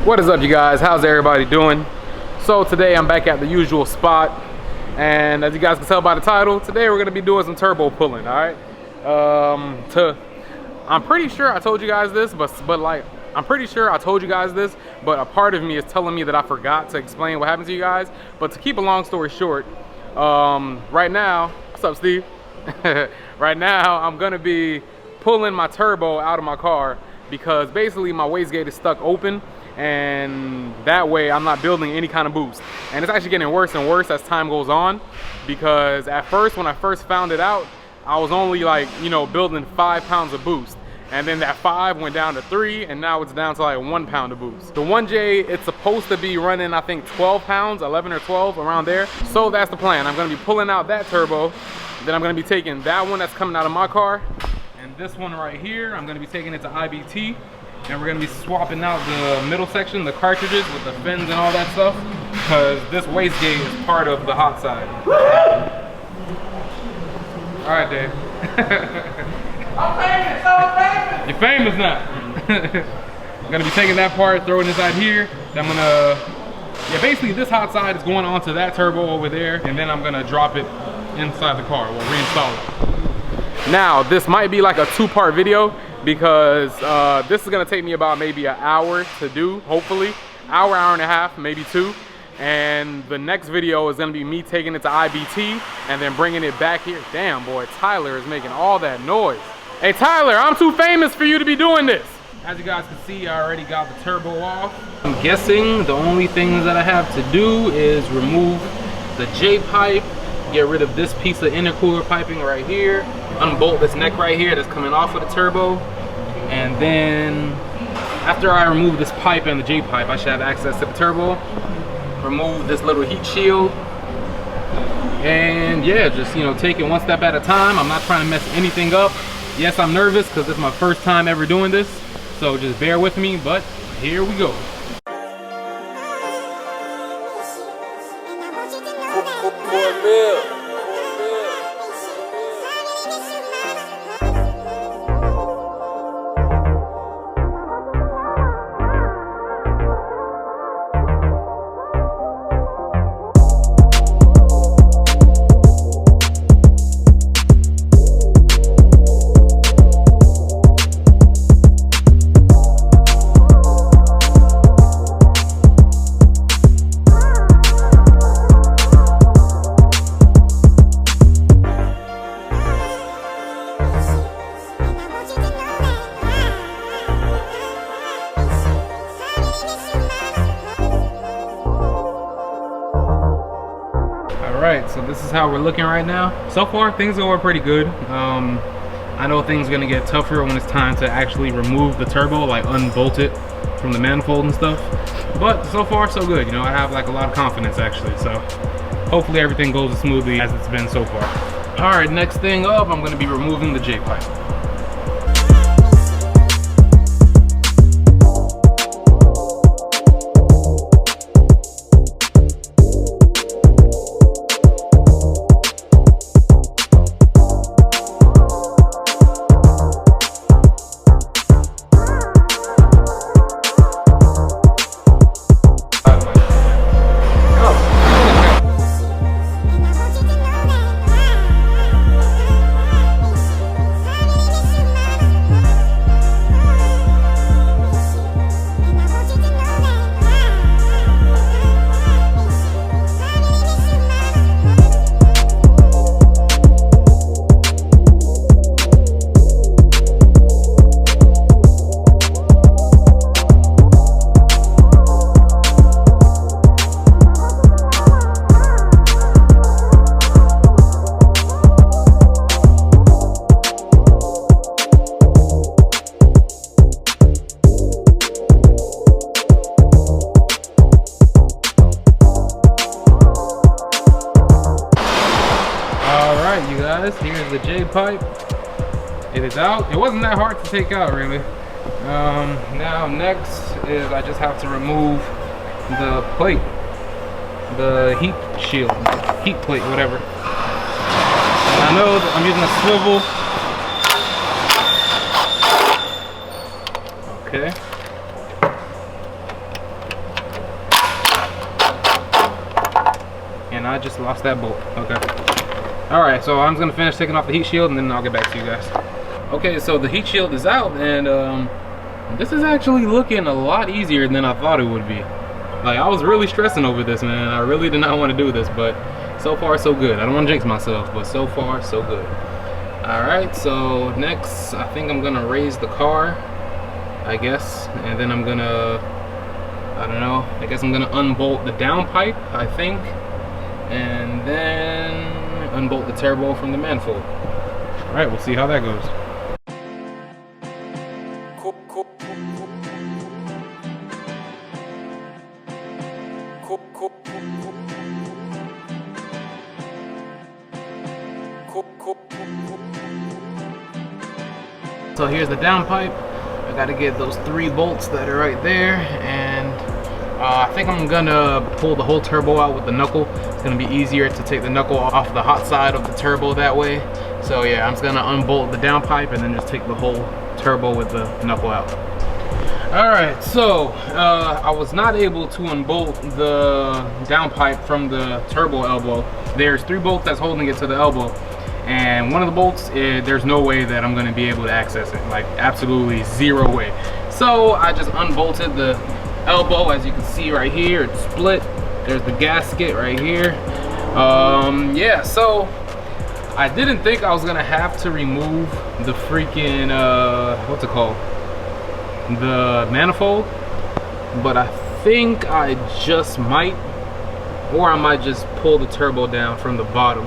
What is up, you guys? How's everybody doing? So today I'm back at the usual spot, and as you guys can tell by the title, today we're gonna be doing some turbo pulling. All right. I'm pretty sure I told you guys this, but I'm pretty sure I told you guys this, but a part of me is telling me that I forgot to explain what happened to you guys. But to keep a long story short, right now, what's up, Steve? Right now, I'm gonna be pulling my turbo out of my car because basically my wastegate is stuck open, and that way I'm not building any kind of boost. And it's actually getting worse and worse as time goes on, because at first, when I first found it out, I was only like, you know, building 5 pounds of boost. And then that 5 went down to 3, and now it's down to like 1 pound of boost. The 1J, it's supposed to be running, I think 12 pounds, 11 or 12, around there. So that's the plan. I'm gonna be pulling out that turbo, then I'm gonna be taking that one that's coming out of my car, and this one right here, I'm gonna be taking it to IBT. And we're gonna be swapping out the middle section, the cartridges with the fins and all that stuff, because this wastegate is part of the hot side. All right, Dave. I'm famous, I'm famous. You're famous now. I'm gonna be taking that part, throwing it inside here. Then I'm gonna, yeah, basically this hot side is going onto that turbo over there, and then I'm gonna drop it inside the car. We'll reinstall it. Now, this might be like a 2-part video, because this is gonna take me about maybe an hour to do, hopefully. Hour and a half, maybe 2. And the next video is gonna be me taking it to IBT and then bringing it back here. Damn, boy, Tyler is making all that noise. Hey, Tyler, I'm too famous for you to be doing this. As you guys can see, I already got the turbo off. I'm guessing the only things that I have to do is remove the J-pipe, get rid of this piece of intercooler piping right here, unbolt this neck right here that's coming off of the turbo, and then after I remove this pipe and the J-pipe, I should have access to the turbo. Remove this little heat shield, and yeah, just, you know, take it one step at a time. I'm not trying to mess anything up. Yes, I'm nervous because this is my first time ever doing this, so just bear with me, but here we go. Alright, so this is how we're looking right now. So far, things are going pretty good. I know things are gonna get tougher when it's time to actually remove the turbo, like unbolt it from the manifold and stuff. But so far, so good. You know, I have like a lot of confidence actually. So hopefully everything goes as smoothly as it's been so far. Alright, next thing up, I'm gonna be removing the J-pipe. Here's the J-pipe. It is out. It wasn't that hard to take out, really. Now next is I just have to remove the plate, the heat shield, heat plate, whatever. And I know that I'm using a swivel. Okay. And I just lost that bolt. Okay. All right, so I'm just gonna finish taking off the heat shield and then I'll get back to you guys. Okay, so the heat shield is out, and this is actually looking a lot easier than I thought it would be. Like, I was really stressing over this, man. I really did not want to do this, but so far so good. I don't want to jinx myself, but so far so good. All right, so next I think I'm gonna raise the car, I guess, and then I'm gonna, I don't know, I guess I'm gonna unbolt the downpipe, I think, and then unbolt the turbo from the manifold. All right, we'll see how that goes. So here's the downpipe. I gotta get those 3 bolts that are right there, and I think I'm gonna pull the whole turbo out with the knuckle. It's gonna be easier to take the knuckle off the hot side of the turbo that way. So yeah, I'm just gonna unbolt the downpipe and then just take the whole turbo with the knuckle out. All right, so I was not able to unbolt the downpipe from the turbo elbow. There's 3 bolts that's holding it to the elbow, and one of the bolts, there's no way that I'm gonna be able to access it, like absolutely 0 way. So I just unbolted the elbow. As you can see right here, it's split. There's the gasket right here. Yeah, so I didn't think I was gonna have to remove the freaking, what's it called? The manifold, but I think I just might, or I might just pull the turbo down from the bottom.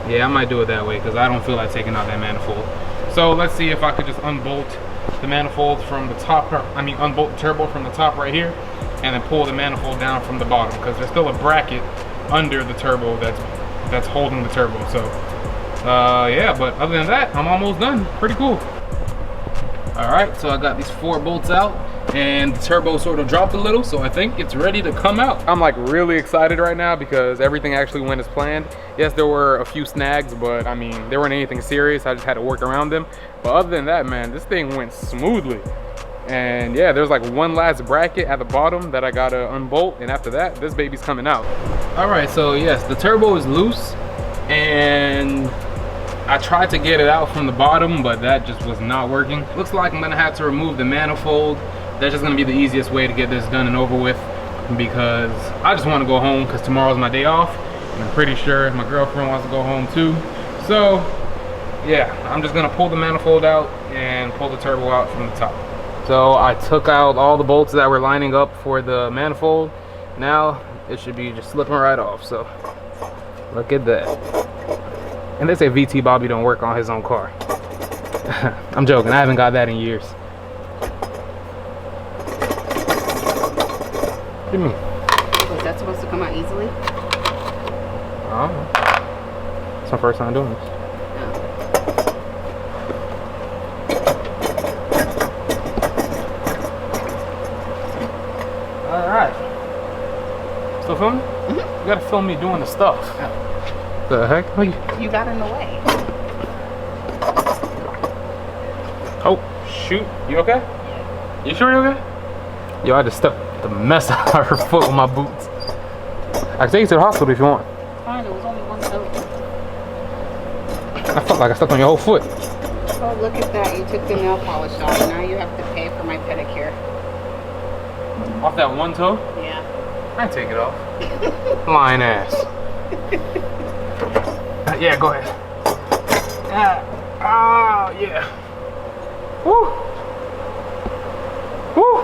Yeah, I might do it that way because I don't feel like taking out that manifold. So let's see if I could just unbolt the manifold from the top, unbolt the turbo from the top right here, and then pull the manifold down from the bottom, because there's still a bracket under the turbo that's holding the turbo. So yeah, but other than that, I'm almost done. Pretty cool. All right, so I got these 4 bolts out, and the turbo sort of dropped a little, so I think it's ready to come out. I'm like really excited right now because everything actually went as planned. Yes, there were a few snags, but I mean, there weren't anything serious. I just had to work around them. But other than that, man, this thing went smoothly. And yeah, there's like one last bracket at the bottom that I gotta unbolt, and after that, this baby's coming out. All right, so yes, the turbo is loose, and I tried to get it out from the bottom, but that just was not working. Looks like I'm gonna have to remove the manifold. That's just gonna be the easiest way to get this done and over with, because I just wanna go home because tomorrow's my day off. And I'm pretty sure my girlfriend wants to go home too. So yeah, I'm just gonna pull the manifold out and pull the turbo out from the top. So I took out all the bolts that were lining up for the manifold. Now it should be just slipping right off, so look at that. And they say VT Bobby don't work on his own car. I'm joking, I haven't got that in years. What do you mean? Was that supposed to come out easily? I don't know. It's my first time doing this. Alright. Still filming? Mm-hmm. You gotta film me doing the stuff. Oh. The heck? Oh, you got in the way. Oh, shoot. You okay? Yeah. You sure you're okay? Yo, I just stepped the mess out of her foot with my boots. I can take you to the hospital if you want. Fine, it was only 1 toe. I felt like I stepped on your whole foot. Oh, look at that. You took the nail polish off. Now you have to pay for my pedicure. Off that 1 toe? Yeah. I take it off. Lying ass. Yeah, go ahead. Yeah. Woo. Woo.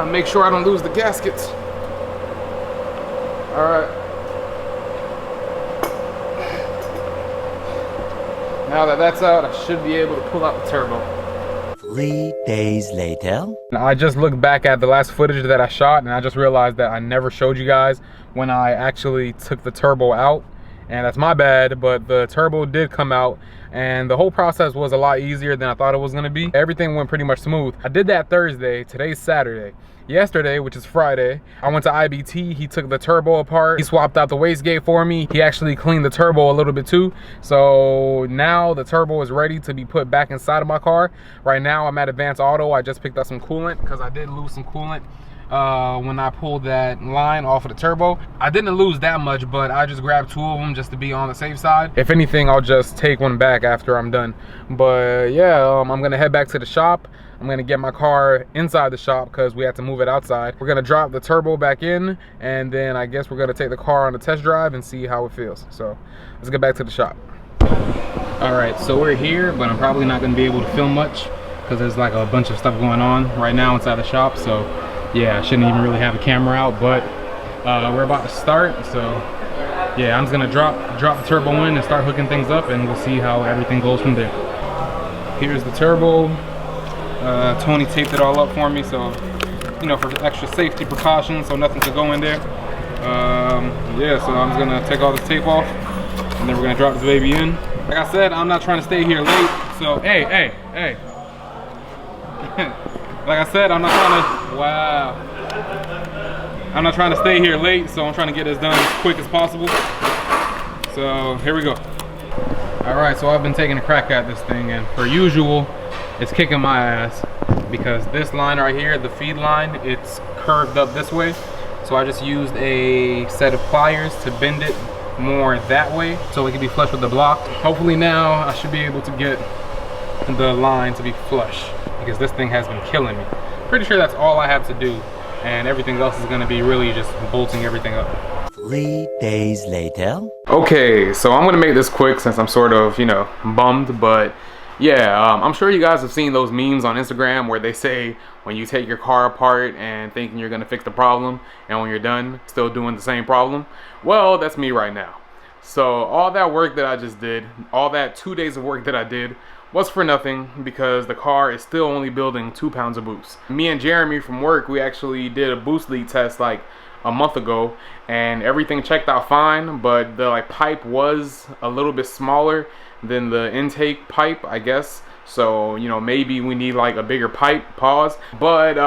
Make sure I don't lose the gaskets. All right. Now that that's out, I should be able to pull out the turbo. 3 days later. I just looked back at the last footage that I shot, and I just realized that I never showed you guys when I actually took the turbo out, and that's my bad, but the turbo did come out, and the whole process was a lot easier than I thought it was gonna be. Everything went pretty much smooth. I did that Thursday. Today's Saturday. Yesterday, which is Friday, I went to IBT. He took the turbo apart. He swapped out the wastegate for me. He actually cleaned the turbo a little bit too. So now the turbo is ready to be put back inside of my car. Right now I'm at Advanced Auto. I just picked up some coolant because I did lose some coolant when I pulled that line off of the turbo. I didn't lose that much, but I just grabbed 2 of them just to be on the safe side. If anything, I'll just take one back after I'm done. But yeah, I'm gonna head back to the shop. I'm gonna get my car inside the shop because we had to move it outside. We're gonna drop the turbo back in, and then I guess we're gonna take the car on a test drive and see how it feels. So let's get back to the shop. All right, so we're here, but I'm probably not gonna be able to film much because there's like a bunch of stuff going on right now inside the shop. So yeah, I shouldn't even really have a camera out, but we're about to start. So yeah, I'm just gonna drop the turbo in and start hooking things up, and we'll see how everything goes from there. Here's the turbo. Tony taped it all up for me, so you know, for extra safety precautions, so nothing could go in there. Yeah, so I'm just gonna take all this tape off, and then we're gonna drop this baby in. Like I said, I'm not trying to stay here late, so hey. Like I said, I'm not trying to stay here late, so I'm trying to get this done as quick as possible. So here we go. All right, so I've been taking a crack at this thing, and per usual, it's kicking my ass because this line right here, the feed line, it's curved up this way. So I just used a set of pliers to bend it more that way so it can be flush with the block. Hopefully now I should be able to get the line to be flush because this thing has been killing me. Pretty sure that's all I have to do, and everything else is gonna be really just bolting everything up. 3 days later. Okay, so I'm gonna make this quick since I'm sort of, you know, bummed, but yeah, I'm sure you guys have seen those memes on Instagram where they say when you take your car apart and thinking you're gonna fix the problem, and when you're done, still doing the same problem. Well, that's me right now. So all that work that I just did, all that 2 days of work that I did, was for nothing because the car is still only building 2 pounds of boost. Me and Jeremy from work, we actually did a boost leak test like a month ago, and everything checked out fine, but the pipe was a little bit smaller than the intake pipe, I guess. So, you know, maybe we need like a bigger pipe, pause. But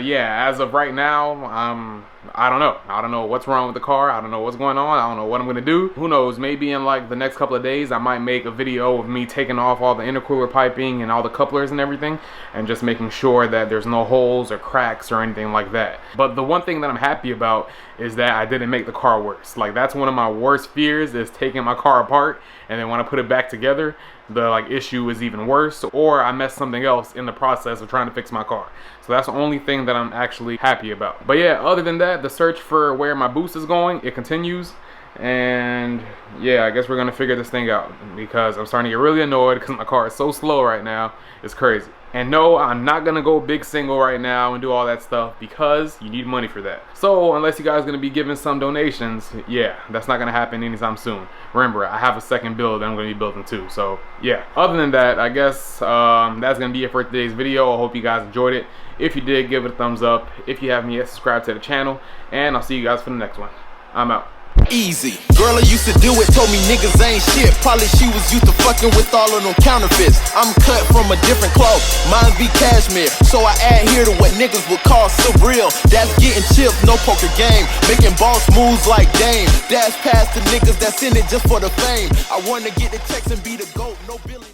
yeah, as of right now, I don't know what's wrong with the car. I don't know what's going on. I don't know what I'm gonna do. Who knows, maybe in like the next couple of days I might make a video of me taking off all the intercooler piping and all the couplers and everything, and just making sure that there's no holes or cracks or anything like that. But the one thing that I'm happy about is that I didn't make the car worse. Like, that's one of my worst fears, is taking my car apart and then when I put it back together, the issue is even worse, or I messed something else in the process of trying to fix my car. So that's the only thing that I'm actually happy about. But yeah, other than that, the search for where my boost is going, it continues. And yeah, I guess we're gonna figure this thing out because I'm starting to get really annoyed because my car is so slow right now. It's crazy. And no, I'm not gonna go big single right now and do all that stuff because you need money for that. So unless you guys are gonna be giving some donations, yeah, that's not gonna happen anytime soon. Remember, I have a second build that I'm gonna be building too. So yeah, other than that, I guess that's gonna be it for today's video. I hope you guys enjoyed it. If you did, give it a thumbs up. If you haven't yet, subscribe to the channel, and I'll see you guys for the next one. I'm out. Easy. Girl I used to do it, told me niggas ain't shit. Probably she was used to fucking with all of them counterfeits. I'm cut from a different cloth, mine be cashmere. So I adhere to what niggas would call surreal. That's getting chips, no poker game. Making boss moves like Dame. Dash past the niggas that's in it just for the fame. I wanna get the checks and be the GOAT, no billion.